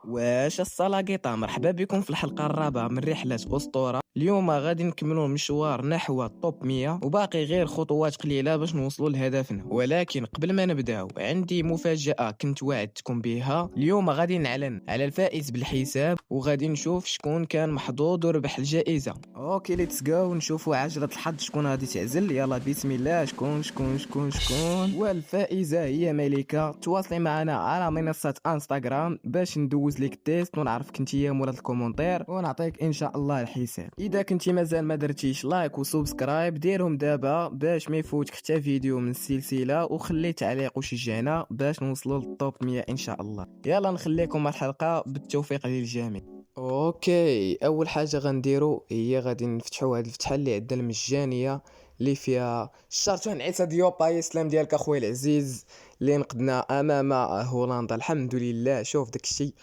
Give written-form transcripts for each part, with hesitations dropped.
واش السلاقطة، مرحبا بكم في الحلقة الرابعة من رحلة أسطورة. اليوم غادي نكملوا المشوار نحو التوب 100 وباقي غير خطوات قليلة باش نوصلوا لهدفنا. ولكن قبل ما نبداو عندي مفاجأة كنت وعدتكم بها. اليوم غادي نعلن على الفائز بالحساب وغادي نشوف شكون كان محظوظ وربح الجائزة. اوكي ليتس جو نشوفوا عجلة الحظ شكون غادي تعزل. يلا بسم الله. شكون والفائزة هي ملكة. تواصلي معنا على منصة انستغرام باش ندوز ليك التيست ونعرف كنتي مولا الكومنتير ونعطيك ان شاء الله الحساب. اذا كنتي مازال ما درتيش لايك وسبسكرايب ديرهم دابا باش ما يفوتك حتى فيديو من السلسله، وخلي تعليق وشجعنا باش نوصلوا للتوب 100 ان شاء الله. يلا نخليكم مع الحلقه، بالتوفيق للجميع. اوكي اول حاجه غنديرو هي غادي نفتحوا هاد الفتحه اللي عندنا المجانيه اللي فيها الشارتون عيسى ديوب. يسلم ديالك اخويا العزيز اللي نقدنا امام هولندا الحمد لله. شوف داكشي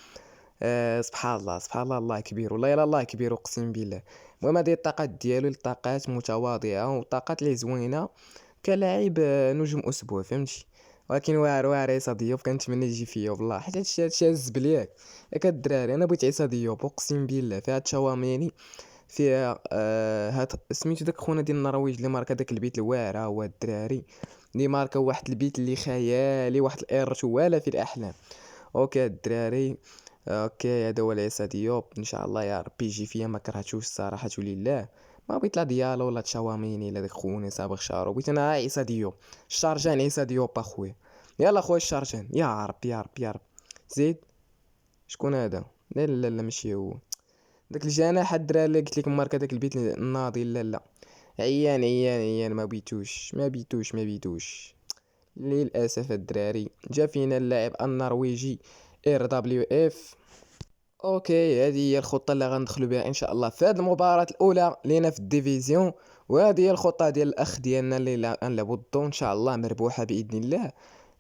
سبحان الله سبحان الله، الله كبير والله يلا الله كبير اقسم بالله. المهم هذه الطاقات ديالو الطاقات متواضعه وطاقات اللي زوينه كلاعب نجم اسبوع فهمتي. ولكن واعر عيسى ديوب كنتمنى يجي فيا والله، حيت هادشي الزبل ياك الدراري. انا بغيت عيسى ديوب اقسم بالله. فيها تشاوميني فيها هاد سميتو داك خونا ديال النرويج اللي ماركا داك البيت الواعره. هو الدراري اللي ماركا واحد البيت اللي خيالي، واحد الايرت ولا في الاحلام. اوكي الدراري اوكي هذا هو العيسى ديوب ان شاء الله. يا ربي يجي فيا ما كرهتوش الصراحه لله. ما بغيت لا ديالو ولا تشاوميني لا داك خونا صابغ شعرو، بغيت انا عيسى ديوب الشارجان. عيسى ديوب اخويا يلا خويا الشارجان. يا رب يا رب يا رب. زيد شكون هذا؟ لا لا لا ماشي هو داك الجناح الدراري اللي قلت لكم ماركه داك البيت الناضي. لا لا عيان ما بيتوش للاسف الدراري. جا فينا اللاعب النرويجي ار دبليو اف. اوكي هذه هي الخطه اللي غندخلوا بها ان شاء الله في هذه المباراه الاولى لينا في الديفيزيون. وهذه هي الخطه ديال الاخ ديالنا اللي غنلعبوا ضده ان شاء الله مربوحه باذن الله.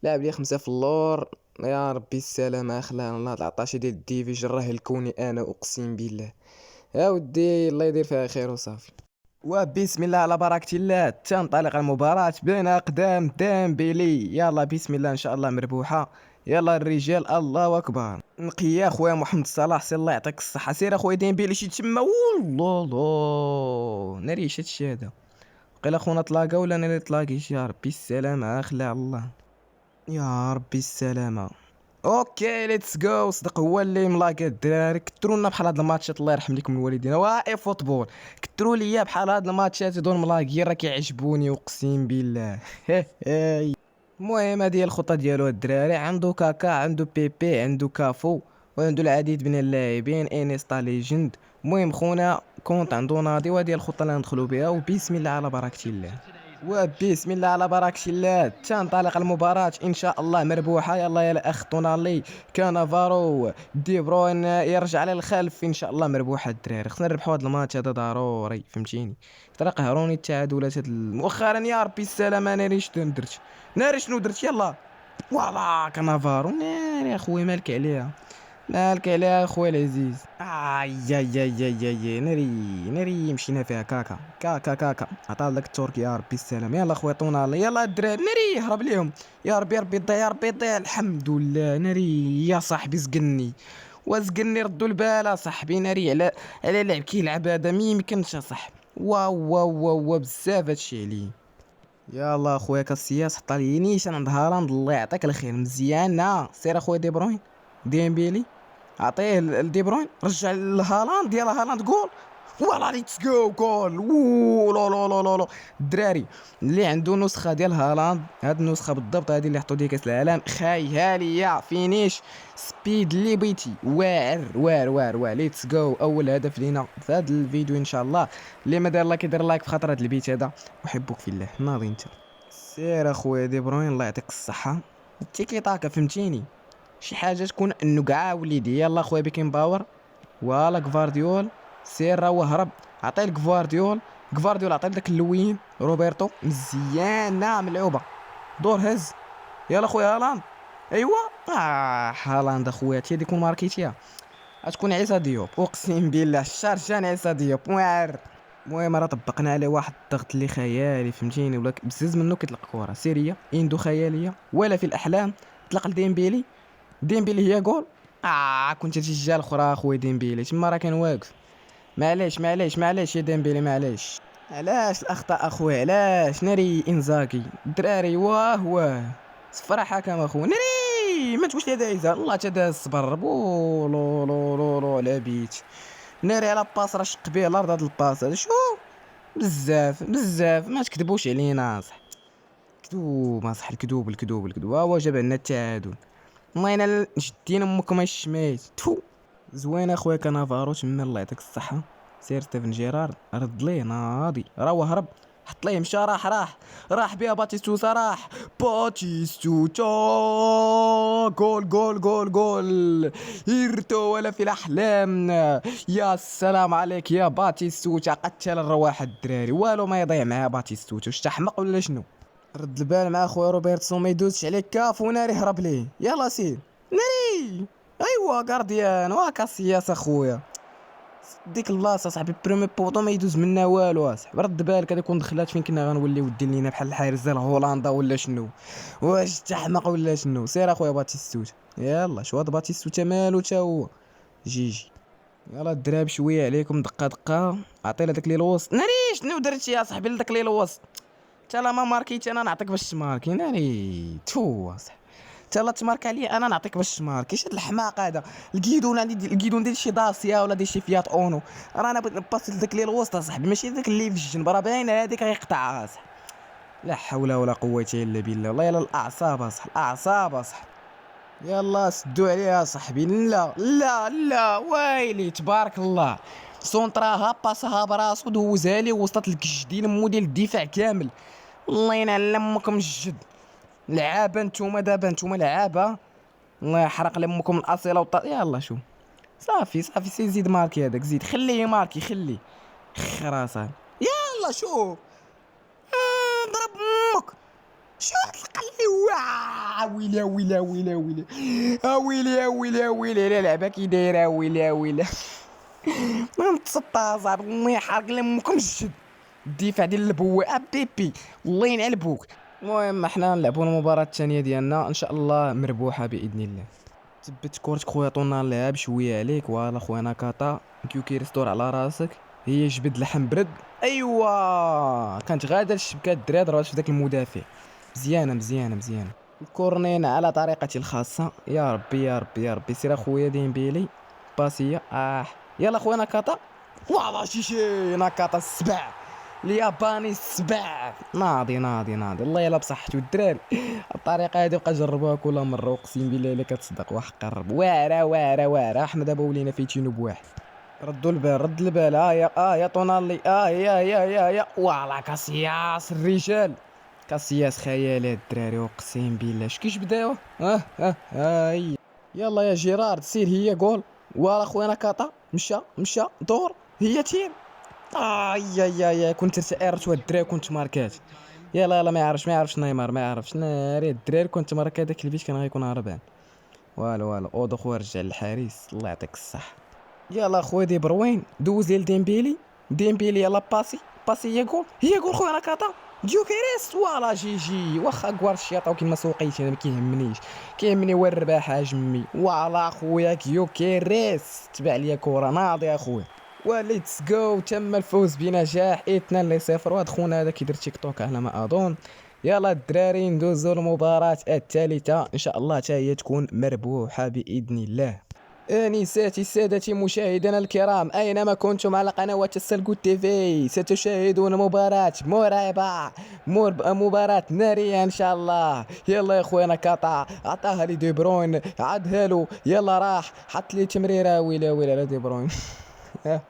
لاعب لي 5 في اللور. يا ربي السلامه خلانا الله 13 ديال الديفيجن راه الكوني انا اقسم بالله. يا ودي الله يدير فيها خير وصافي. وبسم الله على بركة الله تنطلق المباراة بين أقدام ديمبيلي. يلا بسم الله إن شاء الله مربوحة. يلا الرجال الله أكبر. نقي أخويا محمد صلاح سي الله يعطيك الصحة. سير أخويا ديمبيلي شي تما. والله لا ناريش هادشي هذا. قيل أخونا طلاقة ولا أنا اللي طلاقيش. يا ربي السلامة أخلع الله. يا ربي السلامة. اوكي ليتس جو. صدق هو اللي ملاقى الدراري. كثروا لنا بحال هاد الماتشات الله يرحم لكم الوالدين. واي فوتبول كثروا ليا بحال هاد الماتشات هادو ملاقيين راه كيعجبوني اقسم بالله. المهم هذه هي الخطه ديالو الدراري. عنده كاكا عنده بيبي عنده كافو وعنده العديد من اللاعبين انيستا ليجند. المهم خونا كونت عنده ناضي وهذه هي الخطه اللي ندخلوا بها. وبسم الله على بركه الله. وبسم الله على بركة الله تنطلق المباراة إن شاء الله مربوحة. يلا يا الأخ تونالي كانافارو دي بروين يرجع للخلف إن شاء الله مربوحة الدراري. خصنا نربحوا هذا الماتش هذا ضروري فهمتيني. ترى قهروني التعادلات مؤخرا. يا ربي السلامة. ناري شنو درت يلا فوالا كانافارو. ناري اخويا مالك عليها اخويا العزيز. ناري مشينا فيها. كاكا عطا لك التركي. يا ربي السلام. يلا خويا طونال يلا الدراري. ناري هرب ليهم. يا ربي يضيع الحمد لله. ناري يا صاحبي زقني ردوا البال صاحبي. ناري على لعب كيلعب هذا ما يمكنش صاحبي. واو بزاف هادشي عليه. يلا اخويا كاسياس حط لي نيشان عند هالاند الله يعطيك الخير مزيانه. سير اخويا دي بروين ديمبيلي عطيه لدي بروين رجع لهالاند. يلا هالاند جول. فوالا ليتس جو جول. لا الدراري اللي عنده نسخه ديال هالاند هاد النسخه بالضبط هذه اللي حطوا ديال كاس العالم خياليه فينيش سبيد اللي بغيتي واعر ليتس جو. اول هدف لينا في هذا الفيديو ان شاء الله. اللي ما دار لايك يدير لايك في خاطر هذا البيت هذا. احبك في الله. ناضي انت سير اخويا دي بروين الله يعطيك الصحه. تيكي طاكا فهمتيني شي حاجه تكون انه كاع وليدي. يلا اخويا بيكين باور ولا غفارديول. سير راه هرب عطيه لغفارديول. عطيه داك اللوين روبرتو مزيانه ملعوبه. دور هز. يلا خويا هالاند. ايوا هالاند اخويا تي ديكون ماركيتيا غتكون عيسى ديوب اقسم بالله. الشارجان عيسى ديوب واعر. المهم راه طبقنا عليه واحد الضغط اللي خيالي فهمتيني. ولا بزز منه كيطلق كره سيريه اندو خياليه ولا في الاحلام. طلق لديمبيلي هي جول. كنت تجي الاخرى اخويا ديمبيلي تما راه كان واقف. معليش يا ديمبيلي معليش. علاش الاخطاء اخويا علاش ناري انزاكي الدراري واه صفر حكم اخويا ناري ما تقولش لي دايزه الله تدا الصبر بو لو لو لو لو على بيت ناري على باس راه شق به الارض هاد الباس هذا شو بزاف ما تكذبوش علينا صح كذوب صح الكذوب ها هو جاب لنا التعادل والله انا جدين امكم الشميت تو زوين اخويا كنافارو تما الله يعطيك الصحه. سير ستيفن جيرارد رد ليه ناضي راه هرب حط ليه مشى راح بها باتيستوتا باتيستوتا جول هيرتو ولا في الاحلام. يا سلام عليك يا باتيستوتا قتل الرواح الدراري والو ما يضيع معاه باتيستوتا واش تحمق ولا شنو. رد البال مع خويا روبرتسون ما يدوزش عليك كاف وناري هرب ليه يلا سير ناري ايوا غارديان وكاسياس اخويا ديك البلاصه صاحبي بريمي بوطو ما يدوز منا والو اصاحبي رد بالك هذا كون دخلات فين كنا غنوليو دير لينا بحال الحارس ديال هولندا ولا شنو واش تحمق ولا شنو. سير اخويا باتيستوتا يلا شو هاد باتيستوتا مالو تا هو جيجي يلا الدراب شويه عليكم دقه عطينا داك لي الوسط ناري شنو درتي يا صاحبي لداك لي الوسط تا لا ما ماركيتي انا نعطيك باش تماركي ناري تو صاحبي تا لا تمارك عليا انا نعطيك باش تماركي اش هاد الحماق هذا الكيدون عندي الكيدون ديال شي داسيا ولا ديال شي فيات اونو راه انا بغيت نباسي لداك لي الوسط صاحبي ماشي داك اللي في الجنب راه باين هذيك غيقطعها صاحبي. لا حول ولا قوه الا بالله والله يلا الاعصاب صاحبي يلا سدوا عليها صاحبي لا ويلي تبارك الله سونطراها باسها براسو دوزها لي وسطت الكجدين مو ديال الدفاع كامل الله ينعل امكم الجد لعابه نتوما دابا نتوما لعابه الله يحرق لامكم الاصيله يلا شو صافي سي زيد ماركي هذاك زيد خليه ماركي خليه خراسان يلا شوف ضرب امك شو تلقى ويلي لا لعبه كي دايره ويلي ما متسطا صاحبي الله يحرق لامكم الجد الدفاع ديال البوا بيبي الله ينعل بوك. المهم حنا نلعبوا المباراه الثانيه ديالنا ان شاء الله مربوحه باذن الله. تبت كورتك خويا طونا اللعب شويه عليك فوالا خويا ناكاتا كيوكي ريستور على راسك هي جبد لحم برد ايوا كانت غاده الشبكه الدراري ضربات في داك المدافع مزيانه الكورنين على طريقتي الخاصه يا ربي سير اخويا ديمبيلي باسيه يلا خويا ناكاتا فوالا شي ناكاتا السبع الياباني السبع ناضي الله يلا بصحتو الدراري الطريقه هذه بقى جربوها كل مره اقسم بالله الا كتصدق واحد قرب واعره حنا دابا ولينا فايتينو بواحد. رد البال يا طونالي يا والله كاسياس الرجال كاسياس خيالات الدراري اقسم بالله اش كيش بداو هاي يلا يا جيرارد سير هي جول ولا خويا كاطا مشى دور هي تيم يا كنت سائرت والدراري كنت ماركات يلا ما يعرفش نيمار ما يعرفش ناري الدراري كنت ماركات داك البيت كان غيكون هربان والو اودو خويا رجع للحارس الله يعطيك الصح. يلا خويا دي بروين دوز لي ديمبيلي يلا باسي هي جول خويا ناكاتا جوكيريس ولا جي واخا كوارشي عطاو كيما سوقيت انا ما كيهمني هو الرباح جمي ولا خويا جوكيريس تبع ليا كره ناضي اخويا وليتس جو تم الفوز بنجاح 2-0 وهاد خونا هذا كيدير تيك توك على ما اظن. يلا الدراري ندوزو المباراة الثالثة ان شاء الله حتى هي تكون مربوحة باذن الله. آنساتي سادتي مشاهدينا الكرام أينما كنتم على قنوات السلقو تيفي ستشاهدون مباراة مرعبة مباراة نارية إن شاء الله. يلا يا خويا ناكاتا عطاها لي دي بروين عادها له يلا راح حط لي تمريرة ويلا دي بروين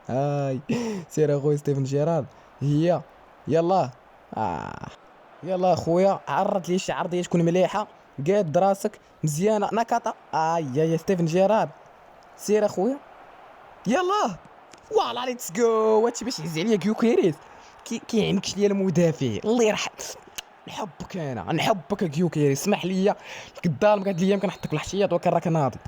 هاي سير اخويا ستيفن جيرارد هي يلا يلا اخويا عرض لي شي عرضيه تكون مليحه قاد راسك مزيانه ناكاتا يا ستيفن جيرارد سير اخويا يلا فوالا ليتس جو واتش باش يهز عليا كيوكيريس كيعنكش ليا المدافع الله يرحم نحبك كيوكيريس اسمح لي قدام قعد ليا كنحطك الحشيات وكراك ناضي.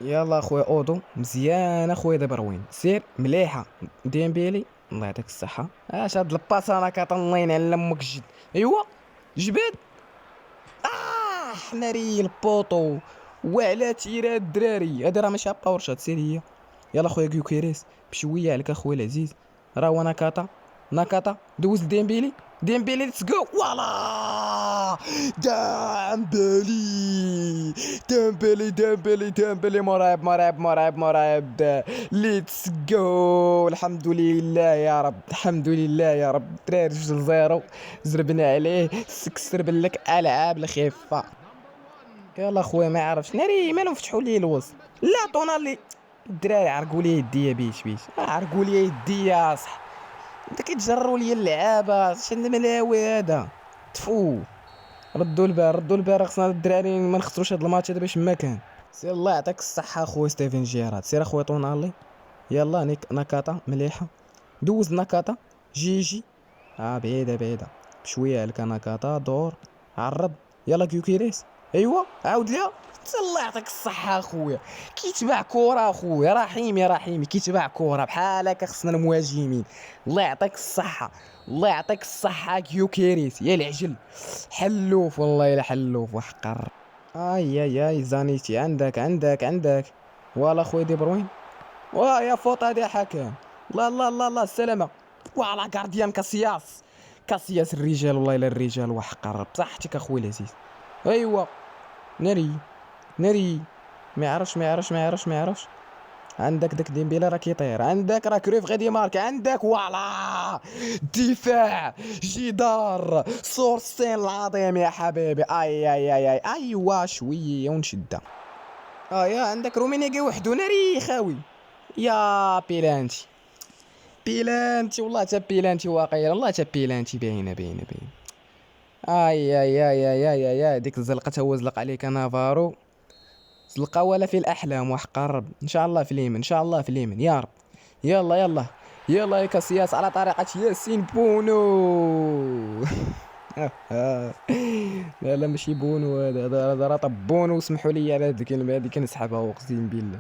يلا اخويا اودو مزيان اخويا دابا روين سير مليحه ديمبيلي الله يعطيك الصحه اش هاد الباس انا الله ينعل امك الجد ايوا جبد ناري البوطو وعلى تيرات الدراري. هادي راه ماشي باورشات، سير هي. يلا خويا كيوكيريس بشويه عليك اخويا العزيز. راه هو ناكاتا، ناكاتا دوز ديمبيلي، ديمبيلي ليتس جو. فوالا ديمبيلي، ديمبيلي ديمبيلي ديمبيلي، مرعب مرعب مرعب مرعب. ليتس جو. الحمد لله يا رب، الحمد لله يا رب. الدراري 2-0 زربنا عليه. سكسر لك العاب الخفه. يلا خويا ما عرفش ناري مالهم فتحوا لي الوسط. لا طونالي. الدراري عرقوا لي يديا بيش بيش، عرقوا لي يديا صح. انت كتجروا لي اللعابه، شنو الملاوي هذا؟ تفو. ردوا البال ردوا البال، خصنا الدراري ما نخسروش هذا الماتش هذا باش ما كان. سير الله يعطيك الصحه اخويا ستيفن جيرارد. سير اخويا طونالي. يلا ناكاتا مليحه. دوز ناكاتا. جيجي. بعيده بعيده بشويه عليك ناكاتا. دور عرض. يلا كيوكيريس. ايوا عاود ليها. الله يعطيك الصحة اخويا، كيتباع كورة اخويا رحيم يا رحيمي، كيتباع كورة بحال هكا. خصنا المهاجمين. الله يعطيك الصحة، الله يعطيك الصحة كيوكيريس يا العجل. حلوف والله الا حلوف وحقر. اي زانيتي عندك والله خويا دي بروين. يا فوط هادي حكام. لا لا لا لا السلامة. فوالا كارديان كاسياس، كاسياس الرجال والله الا الرجال وحقر. بصحتك اخويا العزيز. ايوا ناري ما يعرفش. عندك داك ديمبيلا راه كيطير، عندك راه كرويف غادي مارك، عندك فوالا دفاع جدار سورسين العظيم يا حبيبي. اي ايوا شويه ونشدها. يا عندك رومينيغي وحدو ناري خاوي. يا بيلانتي والله تا بيلانتي واقيلا، والله تا بيلانتي باينه. اي ديك الزلقه تا هو زلق عليك نافارو. زلقه ولا في الاحلام وحقرب. ان شاء الله في اليمن، ان شاء الله في اليمن يا رب. يلا يا كاسياس على طريقه ياسين بونو. لا ماشي بونو، هذا راه طبونو. اسمحوا لي على هذه الكلمه هذه كنسحبها اقسم بالله.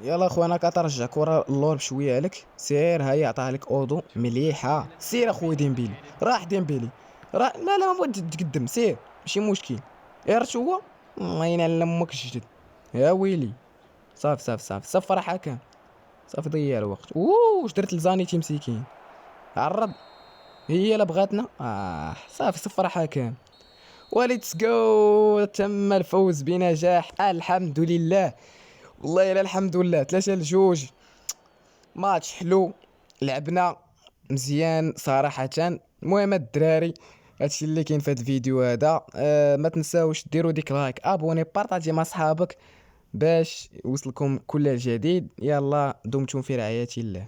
يلا خويا كترجع كره اللور بشويه عليك. سير هيا عطاها لك اودو مليحه. سير اخويا ديمبيلي. راح ديمبيلي راح. لا ما بغيت تقدم. سير ماشي مشكل. عرفت هو الله ينعل امك الجدد. يا ويلي صافي صفر حكم. صافي ضيع الوقت. واش درت لزانيتي مسكين. عرب هي لا بغاتنا. صافي صفر حكم. وليتس جو. تم الفوز بنجاح الحمد لله. والله الا الحمد لله. 3-2 ماتش حلو، لعبنا مزيان صراحة. المهم الدراري هادشي اللي كاين في هاد الفيديو هذا. ما تنساوش ديروا ديك لايك، ابوني، بارطاجي مع صحابك باش يوصلكم كل جديد. يلا دمتم في رعاية الله.